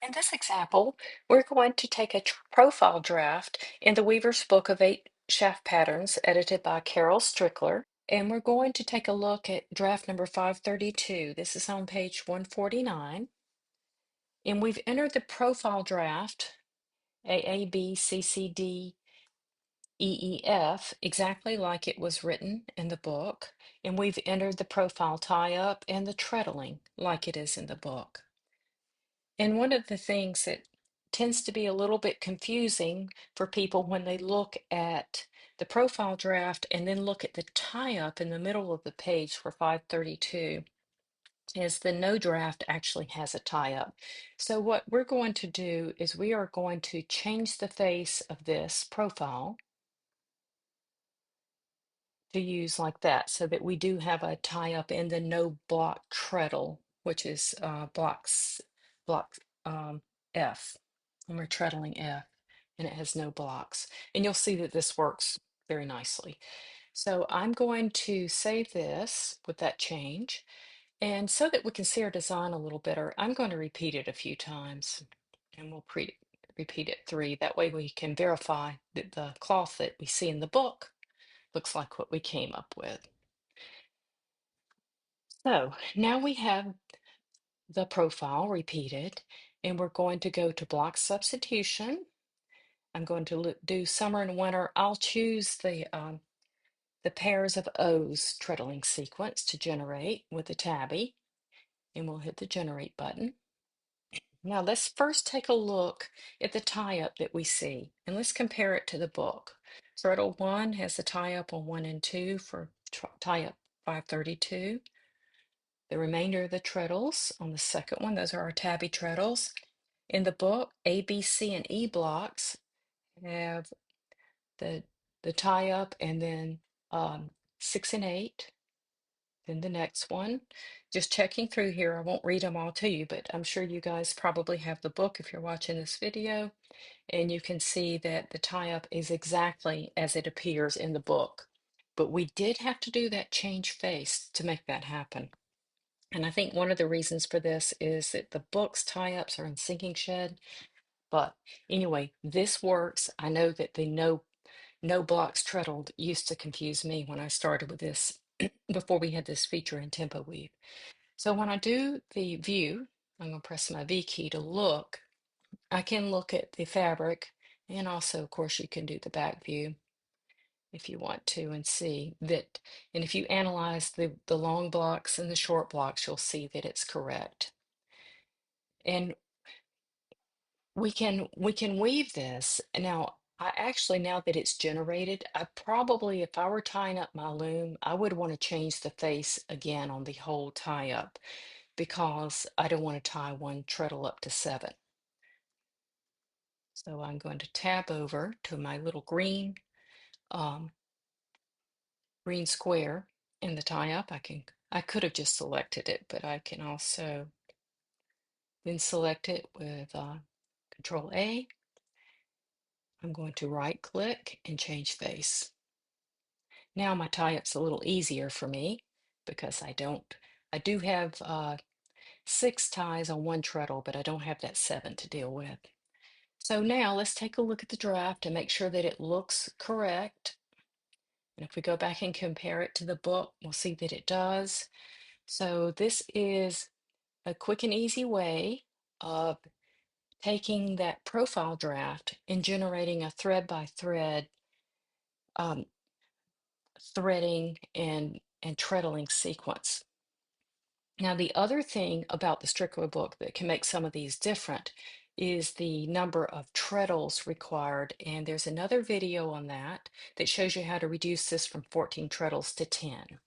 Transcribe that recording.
In this example, we're going to take a profile draft in the Weaver's Book of Eight Shaft Patterns, edited by Carol Strickler, and we're going to take a look at draft number 532. This is on page 149, and we've entered the profile draft, A, B, C, C, D, E, F, exactly like it was written in the book, and we've entered the profile tie-up and the treadling like it is in the book. And one of the things that tends to be a little bit confusing for people when they look at the profile draft and then look at the tie-up in the middle of the page for 532 is the no draft actually has a tie-up. So what we're going to do is we are going to change the face of this profile to use like that so that we do have a tie-up in the no block treadle, which is block F, and we're treadling F, and it has no blocks. And you'll see that this works very nicely. So I'm going to save this with that change. And so that we can see our design a little better, I'm going to repeat it a few times, and we'll repeat it 3. That way we can verify that the cloth that we see in the book looks like what we came up with. So now we have the profile repeated, and we're going to go to block substitution. I'm going to do summer and winter. I'll choose the pairs of O's treadling sequence to generate with the tabby, and we'll hit the generate button. Now let's first take a look at the tie-up that we see, and let's compare it to the book. Treadle 1 has the tie-up on 1 and 2 for tie-up 532. The remainder of the treadles on the second one, those are our tabby treadles. In the book, A, B, C, and E blocks have the tie-up, and then 6 and 8. Then the next one. Just checking through here, I won't read them all to you, but I'm sure you guys probably have the book if you're watching this video, and you can see that the tie-up is exactly as it appears in the book. But we did have to do that change face to make that happen. And I think one of the reasons for this is that the book's tie-ups are in sinking shed. But anyway, this works. I know that the no blocks treadled used to confuse me when I started with this before we had this feature in Tempo Weave. So when I do the view, I'm going to press my V key to look. I can look at the fabric, and also, of course, you can do the back view if you want to and see that. And if you analyze the long blocks and the short blocks, you'll see that it's correct. And we can weave this. Now, I actually, now that it's generated, I probably, if I were tying up my loom, I would want to change the face again on the whole tie up because I don't want to tie one treadle up to 7. So I'm going to tab over to my little um, green square in the tie up. I could have just selected it, but I can also then select it with Control A. I'm going to right click and change face. Now my tie-up's a little easier for me because I do have 6 ties on one treadle, but I don't have that 7 to deal with. So now let's take a look at the draft and make sure that it looks correct. And if we go back and compare it to the book, we'll see that it does. So this is a quick and easy way of taking that profile draft and generating a thread by thread um, threading and treadling sequence. Now, the other thing about the Strickler book that can make some of these different is the number of treadles required. And there's another video on that that shows you how to reduce this from 14 treadles to 10.